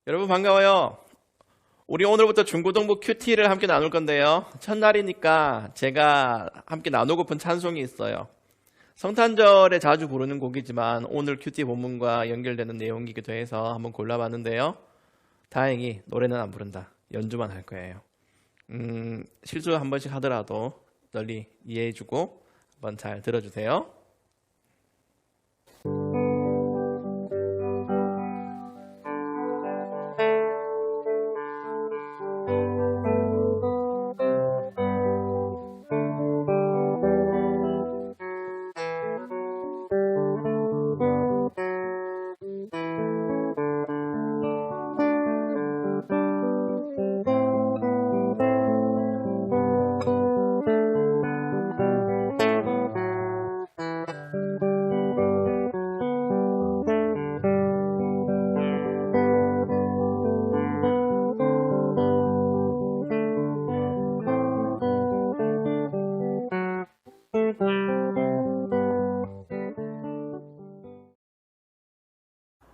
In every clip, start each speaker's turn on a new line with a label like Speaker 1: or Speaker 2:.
Speaker 1: 여러분 반가워요. 우리 오늘부터 중고등부 큐티를 함께 나눌 건데요. 첫날이니까 제가 함께 나누고픈 찬송이 있어요. 성탄절에 자주 부르는 곡이지만 오늘 큐티 본문과 연결되는 내용이기도 해서 한번 골라봤는데요. 다행히 노래는 안 부른다. 연주만 할 거예요. 실수 한 번씩 하더라도 널리 이해해주고 한번 잘 들어주세요.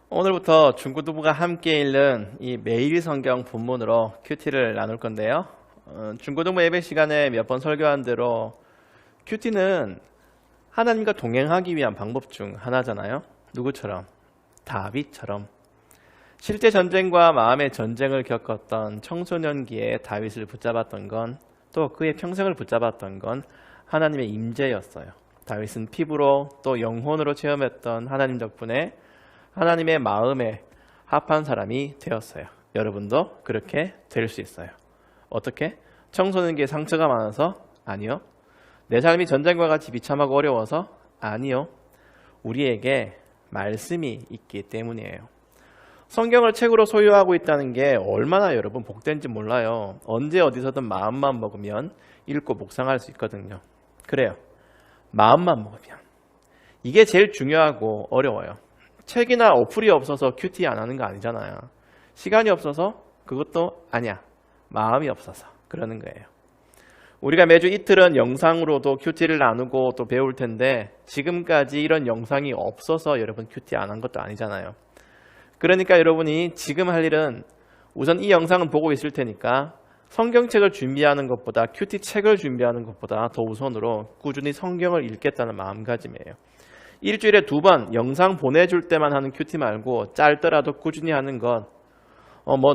Speaker 1: 오늘부터 중고등부가 함께 읽는 이 매일 성경 본문으로 큐티를 나눌 건데요. 중고등부 예배 시간에 몇 번 설교한 대로 큐티는 하나님과 동행하기 위한 방법 중 하나잖아요. 누구처럼? 다윗처럼. 실제 전쟁과 마음의 전쟁을 겪었던 청소년기에 다윗을 붙잡았던 건, 또 그의 평생을 붙잡았던 건 하나님의 임재였어요. 다윗은 피부로 또 영혼으로 체험했던 하나님 덕분에 하나님의 마음에 합한 사람이 되었어요. 여러분도 그렇게 될 수 있어요. 어떻게? 청소년기에 상처가 많아서? 아니요. 내 삶이 전쟁과 같이 비참하고 어려워서? 아니요. 우리에게 말씀이 있기 때문이에요. 성경을 책으로 소유하고 있다는 게 얼마나 여러분 복된지 몰라요. 언제 어디서든 마음만 먹으면 읽고 묵상할 수 있거든요. 그래요. 마음만 먹으면. 이게 제일 중요하고 어려워요. 책이나 어플이 없어서 큐티 안 하는 거 아니잖아요. 시간이 없어서 그것도 아니야. 마음이 없어서 그러는 거예요. 우리가 매주 이틀은 영상으로도 큐티를 나누고 또 배울 텐데 지금까지 이런 영상이 없어서 여러분 큐티 안 한 것도 아니잖아요. 그러니까 여러분이 지금 할 일은 우선 이 영상은 보고 있을 테니까 성경책을 준비하는 것보다 큐티 책을 준비하는 것보다 더 우선으로 꾸준히 성경을 읽겠다는 마음가짐이에요. 일주일에 2번 영상 보내줄 때만 하는 큐티 말고 짧더라도 꾸준히 하는 것,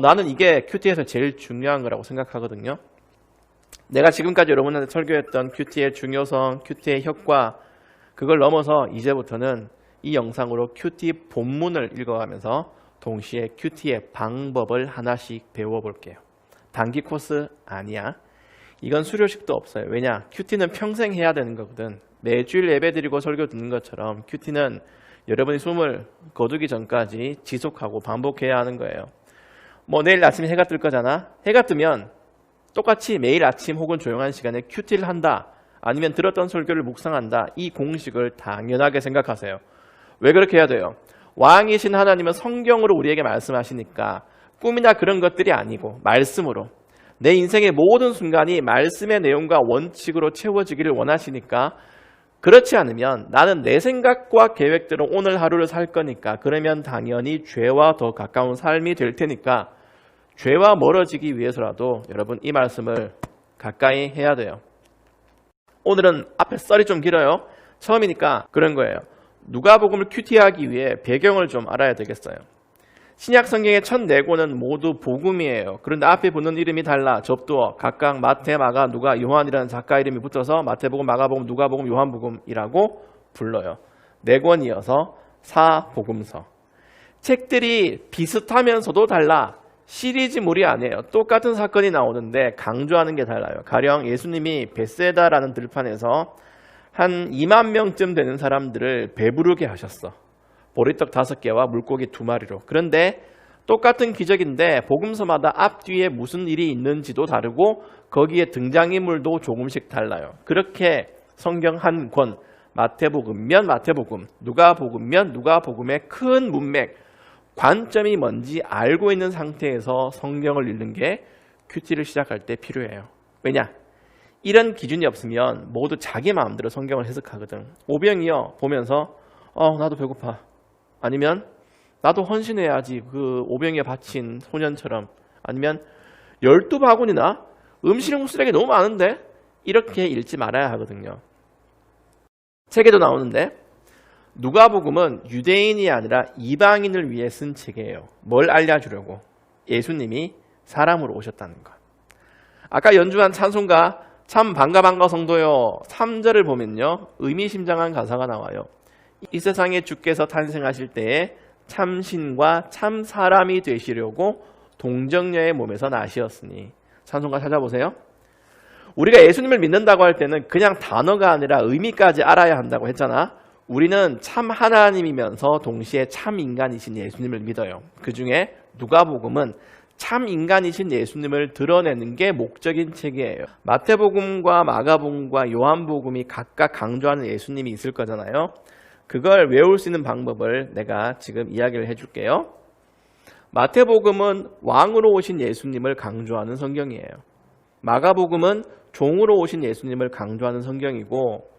Speaker 1: 나는 이게 큐티에서 제일 중요한 거라고 생각하거든요. 내가 지금까지 여러분한테 설교했던 큐티의 중요성, 큐티의 효과, 그걸 넘어서 이제부터는 이 영상으로 큐티 본문을 읽어가면서 동시에 큐티의 방법을 하나씩 배워볼게요. 단기 코스 아니야. 이건 수료식도 없어요. 왜냐? 큐티는 평생 해야 되는 거거든. 매주일 예배 드리고 설교 듣는 것처럼 큐티는 여러분이 숨을 거두기 전까지 지속하고 반복해야 하는 거예요. 내일 아침에 해가 뜰 거잖아. 해가 뜨면 똑같이 매일 아침 혹은 조용한 시간에 큐티를 한다. 아니면 들었던 설교를 묵상한다. 이 공식을 당연하게 생각하세요. 왜 그렇게 해야 돼요? 왕이신 하나님은 성경으로 우리에게 말씀하시니까 꿈이나 그런 것들이 아니고 말씀으로 내 인생의 모든 순간이 말씀의 내용과 원칙으로 채워지기를 원하시니까, 그렇지 않으면 나는 내 생각과 계획대로 오늘 하루를 살 거니까, 그러면 당연히 죄와 더 가까운 삶이 될 테니까 죄와 멀어지기 위해서라도 여러분 이 말씀을 가까이 해야 돼요. 오늘은 앞에 썰이 좀 길어요. 처음이니까 그런 거예요. 누가복음을 큐티하기 위해 배경을 좀 알아야 되겠어요. 신약 성경의 첫 4권은 모두 복음이에요. 그런데 앞에 붙는 이름이 달라. 접두어. 각각 마태, 마가, 누가, 요한이라는 작가 이름이 붙어서 마태복음, 마가복음, 누가복음, 요한복음이라고 불러요. 4권이어서 4복음서. 책들이 비슷하면서도 달라. 시리즈물이 아니에요. 똑같은 사건이 나오는데 강조하는 게 달라요. 가령 예수님이 벳세다라는 들판에서 한 2만 명쯤 되는 사람들을 배부르게 하셨어. 보리떡 5개와 물고기 2마리로. 그런데 똑같은 기적인데 복음서마다 앞뒤에 무슨 일이 있는지도 다르고 거기에 등장인물도 조금씩 달라요. 그렇게 성경 한 권, 마태복음면 마태복음, 누가복음면 누가복음의 큰 문맥, 관점이 뭔지 알고 있는 상태에서 성경을 읽는 게 큐티를 시작할 때 필요해요. 왜냐? 이런 기준이 없으면 모두 자기 마음대로 성경을 해석하거든. 오병이어 보면서 나도 배고파. 아니면 나도 헌신해야지. 그 오병이에 바친 소년처럼. 아니면 12바구니나 음식물 쓰레기 너무 많은데 이렇게 읽지 말아야 하거든요. 책에도 나오는데 누가복음은 유대인이 아니라 이방인을 위해 쓴 책이에요. 뭘 알려주려고? 예수님이 사람으로 오셨다는 것. 아까 연주한 찬송가 참 반가 성도요 3절을 보면요 의미심장한 가사가 나와요. 이 세상에 주께서 탄생하실 때에 참신과 참 사람이 되시려고 동정녀의 몸에서 나시었으니. 찬송가 찾아보세요. 우리가 예수님을 믿는다고 할 때는 그냥 단어가 아니라 의미까지 알아야 한다고 했잖아. 우리는 참 하나님이면서 동시에 참 인간이신 예수님을 믿어요. 그 중에 누가복음은 참 인간이신 예수님을 드러내는 게 목적인 책이에요. 마태복음과 마가복음과 요한복음이 각각 강조하는 예수님이 있을 거잖아요. 그걸 외울 수 있는 방법을 내가 지금 이야기를 해줄게요. 마태복음은 왕으로 오신 예수님을 강조하는 성경이에요. 마가복음은 종으로 오신 예수님을 강조하는 성경이고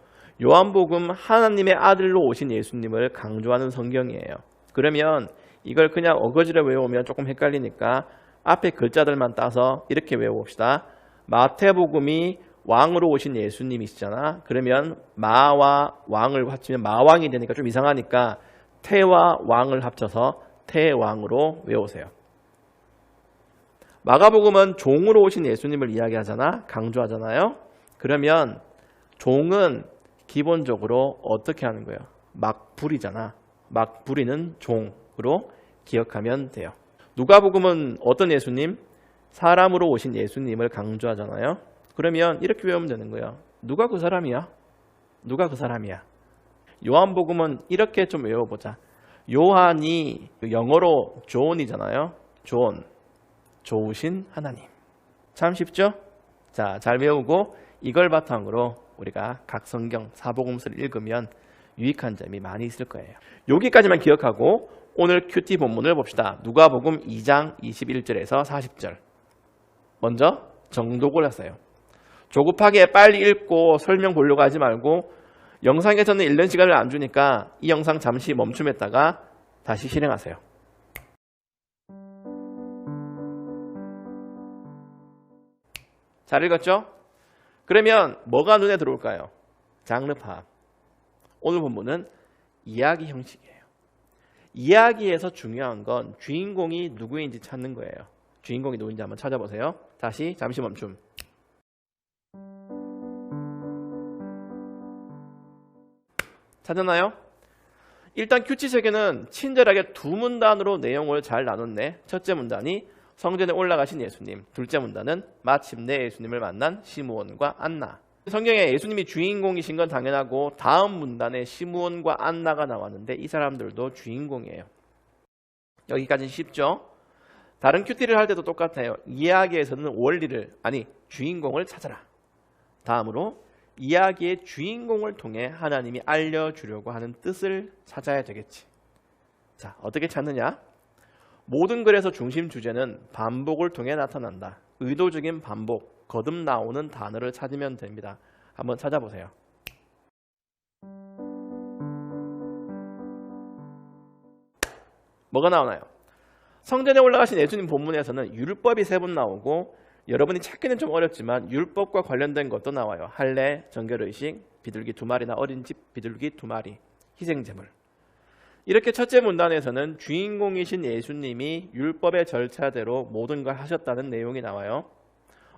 Speaker 1: 요한복음 하나님의 아들로 오신 예수님을 강조하는 성경이에요. 그러면 이걸 그냥 어거지로 외우면 조금 헷갈리니까 앞에 글자들만 따서 이렇게 외워봅시다. 마태복음이 왕으로 오신 예수님이시잖아. 그러면 마와 왕을 합치면 마왕이 되니까 좀 이상하니까 태와 왕을 합쳐서 태왕으로 외우세요. 마가복음은 종으로 오신 예수님을 이야기하잖아. 강조하잖아요. 그러면 종은 기본적으로 어떻게 하는 거예요? 막 부리잖아. 막 부리는 종으로 기억하면 돼요. 누가복음은 어떤 예수님? 사람으로 오신 예수님을 강조하잖아요. 그러면 이렇게 외우면 되는 거예요. 누가 그 사람이야? 누가 그 사람이야? 요한복음은 이렇게 좀 외워보자. 요한이 영어로 존이잖아요. 존. 좋으신 하나님. 참 쉽죠? 자, 잘 외우고 이걸 바탕으로 우리가 각 성경 사복음서를 읽으면 유익한 점이 많이 있을 거예요. 여기까지만 기억하고 오늘 큐티 본문을 봅시다. 누가복음 2장 21절에서 40절. 먼저 정독을 했어요. 조급하게 빨리 읽고 설명 보려고 하지 말고 영상에서는 읽는 시간을 안 주니까 이 영상 잠시 멈춤했다가 다시 실행하세요. 잘 읽었죠? 그러면 뭐가 눈에 들어올까요? 장르 파악. 오늘 본문은 이야기 형식이에요. 이야기에서 중요한 건 주인공이 누구인지 찾는 거예요. 주인공이 누구인지 한번 찾아보세요. 다시 잠시 멈춤. 찾았나요? 일단 큐티 세계는 친절하게 두 문단으로 내용을 잘 나눴네. 첫째 문단이 성전에 올라가신 예수님, 둘째 문단은 마침내 예수님을 만난 시므온과 안나. 성경에 예수님이 주인공이신 건 당연하고 다음 문단에 시므온과 안나가 나왔는데 이 사람들도 주인공이에요. 여기까지는 쉽죠? 다른 큐티를 할 때도 똑같아요. 이야기에서는 원리를, 아니 주인공을 찾아라. 다음으로 이야기의 주인공을 통해 하나님이 알려주려고 하는 뜻을 찾아야 되겠지. 자, 어떻게 찾느냐? 모든 글에서 중심 주제는 반복을 통해 나타난다. 의도적인 반복, 거듭 나오는 단어를 찾으면 됩니다. 한번 찾아보세요. 뭐가 나오나요? 성전에 올라가신 예수님 본문에서는 율법이 3번 나오고 여러분이 찾기는 좀 어렵지만 율법과 관련된 것도 나와요. 할례, 정결의식, 비둘기 2마리나 어린 집 비둘기 2마리, 희생제물. 이렇게 첫째 문단에서는 주인공이신 예수님이 율법의 절차대로 모든 걸 하셨다는 내용이 나와요.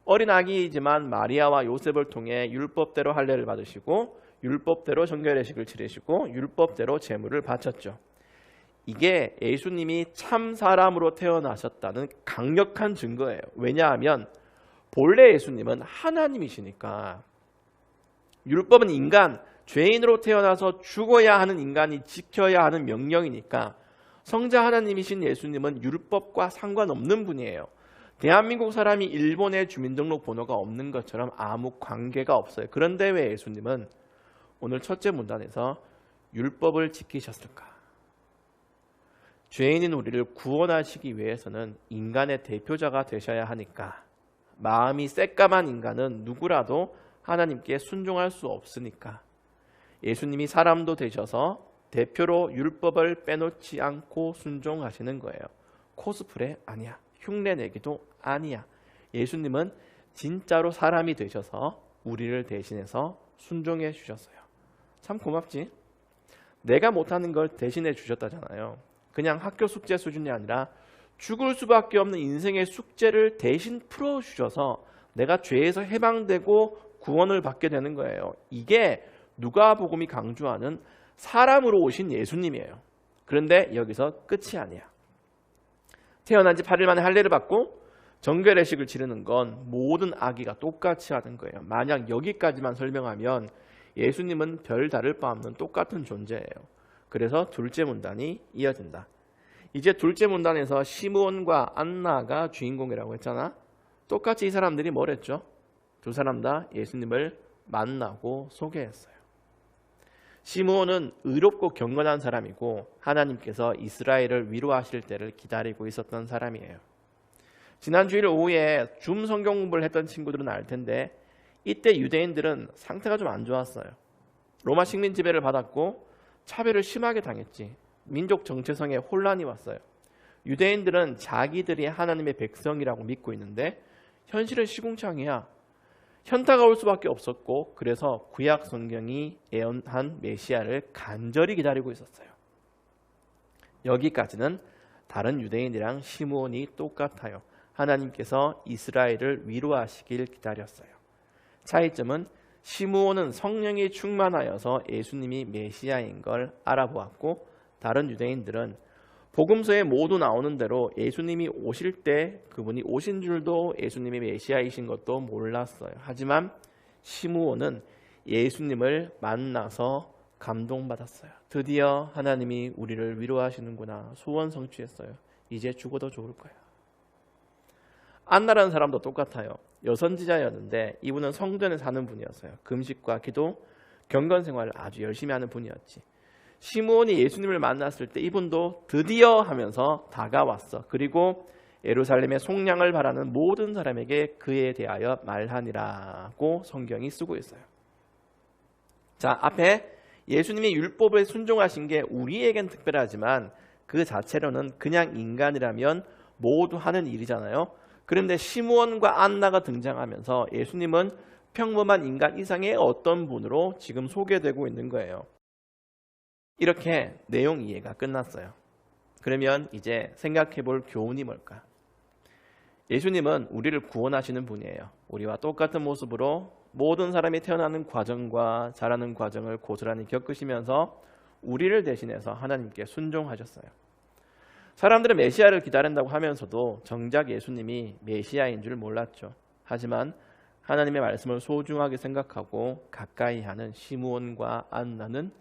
Speaker 1: 어린 아기이지만 마리아와 요셉을 통해 율법대로 할례를 받으시고 율법대로 정결의식을 치르시고 율법대로 제물을 바쳤죠. 이게 예수님이 참 사람으로 태어나셨다는 강력한 증거예요. 왜냐하면 본래 예수님은 하나님이시니까. 율법은 인간, 죄인으로 태어나서 죽어야 하는 인간이 지켜야 하는 명령이니까 성자 하나님이신 예수님은 율법과 상관없는 분이에요. 대한민국 사람이 일본의 주민등록 번호가 없는 것처럼 아무 관계가 없어요. 그런데 왜 예수님은 오늘 첫째 문단에서 율법을 지키셨을까? 죄인인 우리를 구원하시기 위해서는 인간의 대표자가 되셔야 하니까. 마음이 새까만 인간은 누구라도 하나님께 순종할 수 없으니까 예수님이 사람도 되셔서 대표로 율법을 빼놓지 않고 순종하시는 거예요. 코스프레 아니야. 흉내내기도 아니야. 예수님은 진짜로 사람이 되셔서 우리를 대신해서 순종해 주셨어요. 참 고맙지? 내가 못하는 걸 대신해 주셨다잖아요. 그냥 학교 숙제 수준이 아니라 죽을 수밖에 없는 인생의 숙제를 대신 풀어주셔서 내가 죄에서 해방되고 구원을 받게 되는 거예요. 이게 누가복음이 강조하는 사람으로 오신 예수님이에요. 그런데 여기서 끝이 아니야. 태어난 지 8일 만에 할례를 받고 정결례식을 치르는 건 모든 아기가 똑같이 하는 거예요. 만약 여기까지만 설명하면 예수님은 별 다를 바 없는 똑같은 존재예요. 그래서 둘째 문단이 이어진다. 이제 둘째 문단에서 시므온과 안나가 주인공이라고 했잖아. 똑같이 이 사람들이 뭘 했죠? 두 사람 다 예수님을 만나고 소개했어요. 시므온은 의롭고 경건한 사람이고 하나님께서 이스라엘을 위로하실 때를 기다리고 있었던 사람이에요. 지난 주일 오후에 줌 성경 공부를 했던 친구들은 알 텐데 이때 유대인들은 상태가 좀 안 좋았어요. 로마 식민 지배를 받았고 차별을 심하게 당했지. 민족 정체성에 혼란이 왔어요. 유대인들은 자기들이 하나님의 백성이라고 믿고 있는데 현실은 시궁창이야. 현타가 올 수밖에 없었고 그래서 구약 성경이 예언한 메시아를 간절히 기다리고 있었어요. 여기까지는 다른 유대인이랑 시므온이 똑같아요. 하나님께서 이스라엘을 위로하시길 기다렸어요. 차이점은 시므온은 성령이 충만하여서 예수님이 메시아인 걸 알아보았고 다른 유대인들은 복음서에 모두 나오는 대로 예수님이 오실 때 그분이 오신 줄도 예수님이 메시아이신 것도 몰랐어요. 하지만 시므온은 예수님을 만나서 감동받았어요. 드디어 하나님이 우리를 위로하시는구나. 소원 성취했어요. 이제 죽어도 좋을 거야. 안나라는 사람도 똑같아요. 여선지자였는데 이분은 성전에 사는 분이었어요. 금식과 기도, 경건 생활을 아주 열심히 하는 분이었지. 시므온이 예수님을 만났을 때 이분도 드디어 하면서 다가왔어. 그리고 예루살렘의 속량을 바라는 모든 사람에게 그에 대하여 말하니라고 성경이 쓰고 있어요. 자, 앞에 예수님이 율법에 순종하신 게 우리에겐 특별하지만 그 자체로는 그냥 인간이라면 모두 하는 일이잖아요. 그런데 시므온과 안나가 등장하면서 예수님은 평범한 인간 이상의 어떤 분으로 지금 소개되고 있는 거예요. 이렇게 내용 이해가 끝났어요. 그러면 이제 생각해 볼 교훈이 뭘까? 예수님은 우리를 구원하시는 분이에요. 우리와 똑같은 모습으로 모든 사람이 태어나는 과정과 자라는 과정을 고스란히 겪으시면서 우리를 대신해서 하나님께 순종하셨어요. 사람들은 메시아를 기다린다고 하면서도 정작 예수님이 메시아인 줄 몰랐죠. 하지만 하나님의 말씀을 소중하게 생각하고 가까이 하는 시므온과 안나는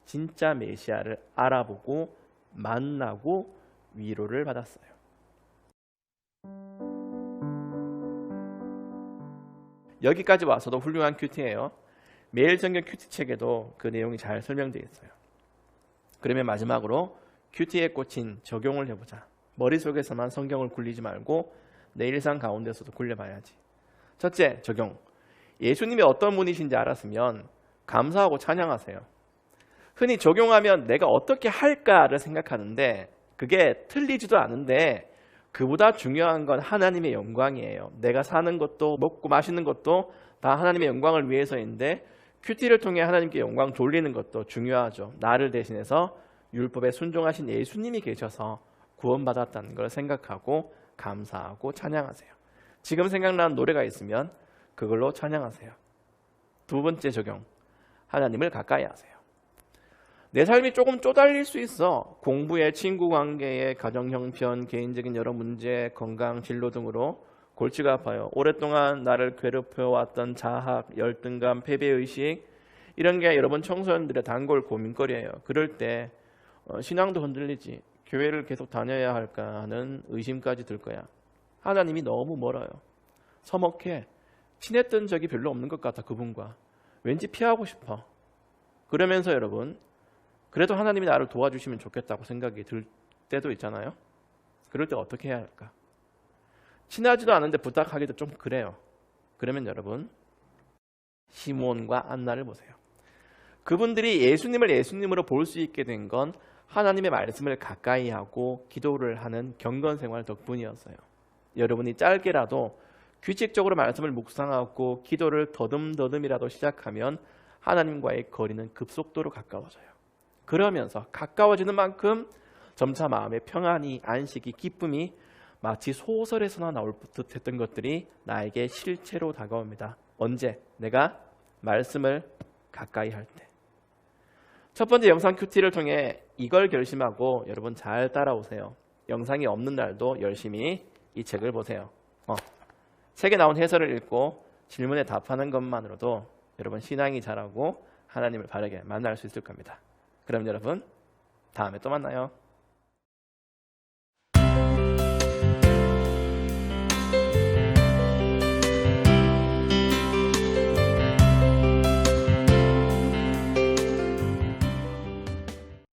Speaker 1: 진짜 메시아를 알아보고 만나고 위로를 받았어요. 여기까지 와서도 훌륭한 큐티예요. 매일 성경 큐티 책에도 그 내용이 잘 설명되어 있어요. 그러면 마지막으로 큐티에 꽂힌 적용을 해보자. 머릿속에서만 성경을 굴리지 말고 내 일상 가운데서도 굴려봐야지. 첫째, 적용. 예수님이 어떤 분이신지 알았으면 감사하고 찬양하세요. 흔히 적용하면 내가 어떻게 할까를 생각하는데 그게 틀리지도 않은데 그보다 중요한 건 하나님의 영광이에요. 내가 사는 것도 먹고 마시는 것도 다 하나님의 영광을 위해서인데 큐티를 통해 하나님께 영광 돌리는 것도 중요하죠. 나를 대신해서 율법에 순종하신 예수님이 계셔서 구원받았다는 걸 생각하고 감사하고 찬양하세요. 지금 생각나는 노래가 있으면 그걸로 찬양하세요. 두 번째 적용. 하나님을 가까이 하세요. 내 삶이 조금 쪼달릴 수 있어. 공부에, 친구 관계에, 가정 형편, 개인적인 여러 문제, 건강, 진로 등으로 골치가 아파요. 오랫동안 나를 괴롭혀왔던 자학, 열등감, 패배의식 이런 게 여러분 청소년들의 단골 고민거리예요. 그럴 때 신앙도 흔들리지. 교회를 계속 다녀야 할까 하는 의심까지 들 거야. 하나님이 너무 멀어요. 서먹해. 친했던 적이 별로 없는 것 같아. 그분과. 왠지 피하고 싶어. 그러면서 여러분 그래도 하나님이 나를 도와주시면 좋겠다고 생각이 들 때도 있잖아요. 그럴 때 어떻게 해야 할까? 친하지도 않은데 부탁하기도 좀 그래요. 그러면 여러분 시므온과 안나를 보세요. 그분들이 예수님을 예수님으로 볼 수 있게 된 건 하나님의 말씀을 가까이 하고 기도를 하는 경건 생활 덕분이었어요. 여러분이 짧게라도 규칙적으로 말씀을 묵상하고 기도를 더듬더듬이라도 시작하면 하나님과의 거리는 급속도로 가까워져요. 그러면서 가까워지는 만큼 점차 마음의 평안이, 안식이, 기쁨이 마치 소설에서나 나올 듯 했던 것들이 나에게 실체로 다가옵니다. 언제? 내가 말씀을 가까이 할 때. 첫 번째 영상 큐티를 통해 이걸 결심하고 여러분 잘 따라오세요. 영상이 없는 날도 열심히 이 책을 보세요. 책에 나온 해설을 읽고 질문에 답하는 것만으로도 여러분 신앙이 자라고 하나님을 바르게 만날 수 있을 겁니다. 그럼 여러분 다음에 또 만나요.